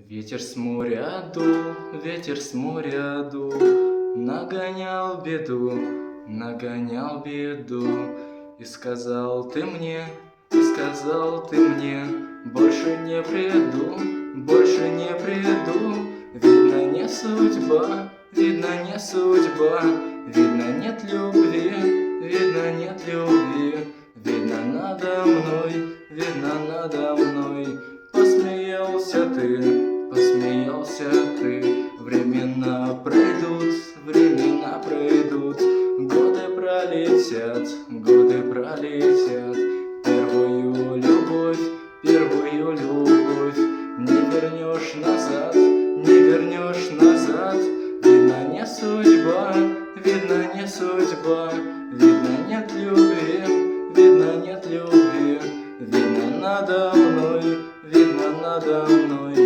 Ветер с моря дул, ветер с моря дул, нагонял беду, нагонял беду. И сказал ты мне, больше не приду, больше не приду. Видно, не судьба, видно, не судьба, видно, нет любви, видно, нет любви. Видно, надо мной, видно, надо мной посмеялся ты, посмеялся ты. Времена пройдут, времена пройдут, годы пролетят, годы пролетят. Первую любовь не вернешь назад, не вернешь назад. Видно, не судьба, видно, не судьба, видно, нет любви, видно, нет любви. Видно, надо мной, видно, надо мной